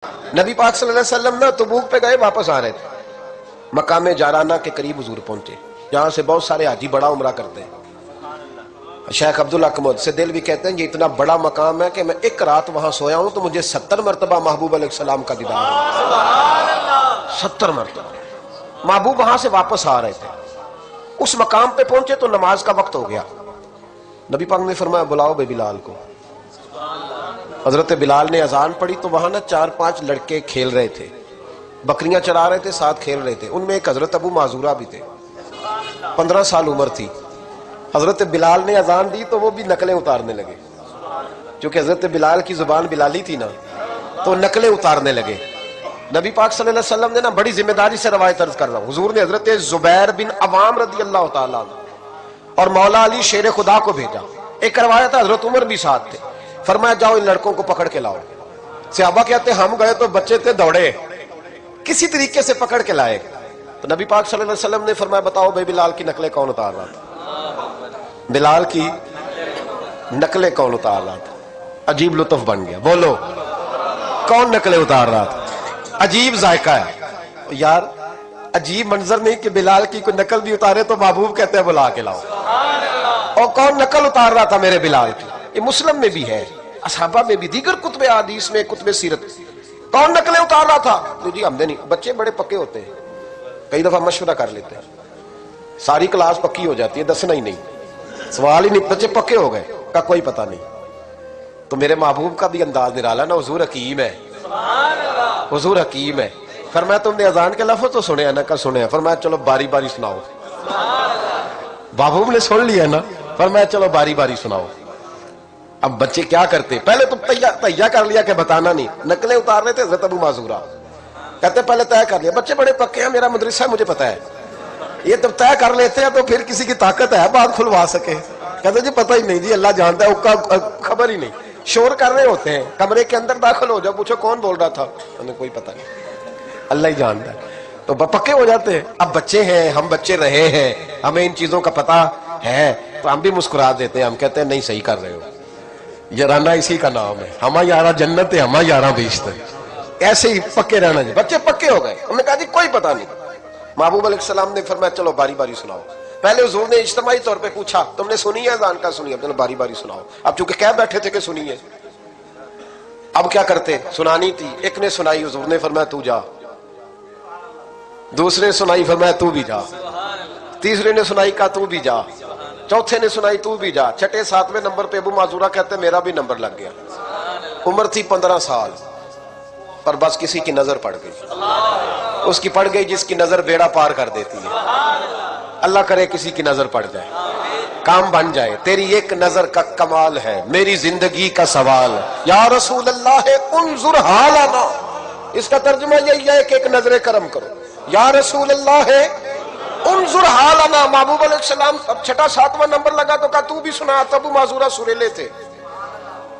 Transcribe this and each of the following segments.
نبی پاک صلی اللہ علیہ وسلم نا تبوک پہ گئے، واپس آ رہے تھے، مقام جارانہ کے قریب حضور پہنچے، جہاں سے بہت سارے حاجی بڑا عمرہ کرتے ہیں۔ شیخ عبدالحق سے دل بھی کہتے ہیں یہ اتنا بڑا مقام ہے کہ میں ایک رات وہاں سویا ہوں تو مجھے 70 مرتبہ محبوب علیہ السلام کا دیدار ہوا۔ 70 مرتبہ محبوب وہاں سے واپس آ رہے تھے، اس مقام پہ پہنچے تو نماز کا وقت ہو گیا۔ نبی پاک نے فرمایا بلاؤ بے بلال کو۔ حضرت بلال نے اذان پڑھی تو وہاں نا 4-5 لڑکے کھیل رہے تھے، بکریاں چرا رہے تھے، ساتھ کھیل رہے تھے۔ ان میں ایک حضرت ابو معذورہ بھی تھے، 15 سال عمر تھی۔ حضرت بلال نے اذان دی تو وہ بھی نقلیں اتارنے لگے، چونکہ حضرت بلال کی زبان بلالی تھی نا، تو نقلیں اتارنے لگے۔ نبی پاک صلی اللہ علیہ وسلم نے نا بڑی ذمہ داری سے روایت عرض کر رہا ہوں، حضور نے حضرت زبیر بن عوام رضی اللہ تعالیٰ اور مولا علی شیر خدا کو بھیجا۔ ایک روایت ہے حضرت عمر بھی ساتھ تھے، فرمایا جاؤ ان لڑکوں کو پکڑ کے لاؤ۔ صحابہ کہتے ہم گئے تو بچے تھے، دوڑے، کسی طریقے سے پکڑ کے لائے۔ تو نبی پاک صلی اللہ علیہ وسلم نے فرمایا بتاؤ بھائی بلال کی نقلیں کون اتار رہا تھا؟ بلال کی نقلیں کون اتار رہا تھا؟ عجیب لطف بن گیا، بولو کون نقلیں اتار رہا تھا؟ عجیب ذائقہ ہے یار، عجیب منظر نہیں کہ بلال کی کوئی نقل بھی اتارے تو محبوب کہتے ہیں بلا کے لاؤ۔ اور کون نقل اتار رہا تھا میرے بلال کی؟ یہ مسلم میں بھی ہے، اصحابہ میں بھی، دیگر کتب حدیث میں، کتب سیرت۔ کون نقلیں اتار رہا تھا؟ جی ہم نے نہیں، بچے بڑے پکے ہوتے ہیں، کئی دفعہ مشورہ کر لیتے ہیں، ساری کلاس پکی ہو جاتی ہے، دسنا ہی نہیں، سوال ہی نہیں، بچے پکے ہو گئے کا کوئی پتہ نہیں۔ تو میرے محبوب کا بھی انداز نرالا نا، حضور حکیم ہے، حضور حکیم ہے۔ فرمایا تم نے اذان کے لفظ تو سنے ہیں نا؟ کا سنے ہیں۔ فرمایا چلو باری باری سناؤ۔ محبوب نے سن لیا نا، فرمایا چلو باری باری سناؤ۔ اب بچے کیا کرتے؟ پہلے تو تیار کر لیا کہ بتانا نہیں، نقلیں اتار رہے تھے حضرت ابو معذورہ، کہتے پہلے طے کر لیا، بچے بڑے پکے ہیں، میرا مدرسہ ہے مجھے پتا ہے، یہ جب طے کر لیتے ہیں تو پھر کسی کی طاقت ہے بات کھلوا سکے؟ کہتے جی پتہ ہی نہیں جی، اللہ جانتا ہے، اس کا خبر ہی نہیں، شور کر رہے ہوتے ہیں، کمرے کے اندر داخل ہو جاؤ، پوچھو کون بول رہا تھا، انہیں کوئی پتہ نہیں، اللہ ہی جانتا ہے، تو پکے ہو جاتے ہیں۔ اب بچے ہیں، ہم بچے رہے ہیں، ہمیں ان چیزوں کا پتہ ہے، تو ہم بھی مسکرا دیتے ہیں، ہم کہتے ہیں نہیں صحیح کر رہے ہو، یارانہ اسی کا نام ہے، ہما یارہ جنت ہے، ہما یارہ بیشت ہے، ایسے ہی پکے رہنا جی۔ بچے پکے ہو گئے، انہوں نے کہا جی کوئی پتہ نہیں۔ محبوب علیہ السلام نے فرمایا چلو باری باری سناؤ۔ پہلے حضور نے اجتماعی طور پہ پوچھا تم نے سنی ہے اذان کا؟ سنی ہے، چلو باری باری سناؤ۔ اب چونکہ کہہ بیٹھے تھے کہ سنی ہے، اب کیا کرتے؟ سنانی تھی۔ ایک نے سنائی، حضور نے فرمایا تو جا، دوسرے نے سنائی، فرمایا تو بھی جا، تیسرے نے سنائی، کہا تو بھی جا، چوتھے نے سنائی، تو بھی جا، چھٹے 7ویں نمبر پہ ابو معذورہ کہتے ہیں میرا بھی نمبر لگ گیا۔ عمر تھی 15 سال، پر بس کسی کی نظر پڑ گئی، اس کی پڑ گئی جس کی نظر بیڑا پار کر دیتی ہے۔ اللہ کرے کسی کی نظر پڑ جائے، کام بن جائے۔ تیری ایک نظر کا کمال ہے، میری زندگی کا سوال، یا رسول اللہ انظر حالنا، اس کا ترجمہ یہی ہے کہ ایک نظر کرم کرو، یا رسول اللہ انظر حالنا۔ محبوب علیہ السلام اب چھٹا 7واں نمبر لگا تو کہا تو بھی سنا۔ تب ابو معذورہ سریلے تھے،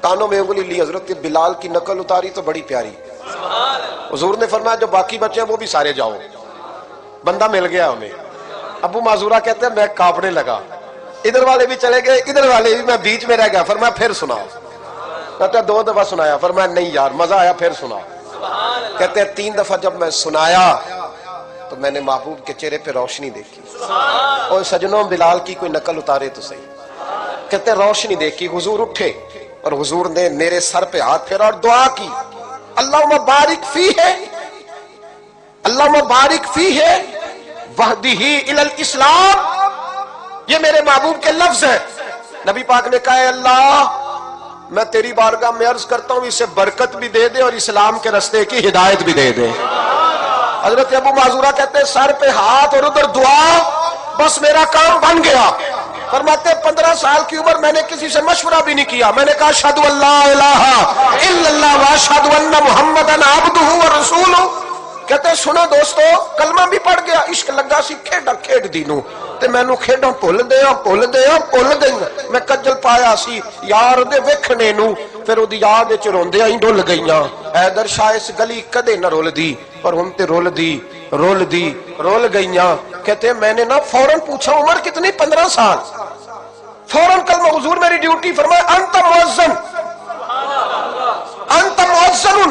کانوں میں انگلی لی، حضرت بلال کی نقل اتاری تو بڑی پیاری۔ حضور نے فرمایا جو باقی بچے ہیں وہ بھی سارے جاؤ، بندہ مل گیا ہمیں۔ ابو معذورہ کہتے ہیں میں کانپنے لگا، ادھر والے بھی چلے گئے، ادھر والے بھی، میں بیچ میں رہ گیا۔ فرمایا پھر سناؤ، کہتے ہیں 2 دفعہ سنایا، فرمایا نہیں یار مزہ آیا، پھر سناؤ۔ کہتے ہیں 3 دفعہ جب میں سنایا تو میں نے محبوب کے چہرے پہ روشنی دیکھی۔ اور سجنوں بلال کی کوئی نقل اتارے تو صحیح، کہتے ہیں روشنی دیکھی۔ حضور اٹھے اور حضور نے میرے سر پہ ہاتھ پھیرا اور دعا کی، اللہم بارک فیہ، اللہم بارک فیہ وہدہ الی الاسلام۔ یہ میرے محبوب کے لفظ ہیں۔ نبی پاک نے کہا اے اللہ میں تیری بارگاہ میں عرض کرتا ہوں اسے برکت بھی دے دے اور اسلام کے راستے کی ہدایت بھی دے دے۔ حضرت ابو معذورہ کہتے ہیں سر پہ ہاتھ اور ادھر دعا، بس میرا کام بن گیا۔ فرماتے 15 سال کی عمر میں نے کسی سے مشورہ بھی نہیں کیا، میں نے کہا اشہد ان لا الہ الا اللہ واشہد ان محمدن عبدہ ورسولہ۔ کہتے سنو دوستو، کلمہ بھی پڑھ گیا، عشق لگا سی کھیڈا کھیڈ دینوں تے مینوں کھیڈاں بھول گئی، میں کجل پایا سی یار دے ویکھنے نوں، پھر اودی یاد وچ روندیاں ہی ڈل گئیاں۔ حیدر شاہ اس گلی کدے نہ رول دی، پر ہن تے رول گئیاں۔ کہتے میں نے نا فوراً پوچھا عمر کتنی؟ 15 سال۔ فوراً کلمہ حضور میری ڈیوٹی، فرمایا انت مؤذن، انت مؤذن،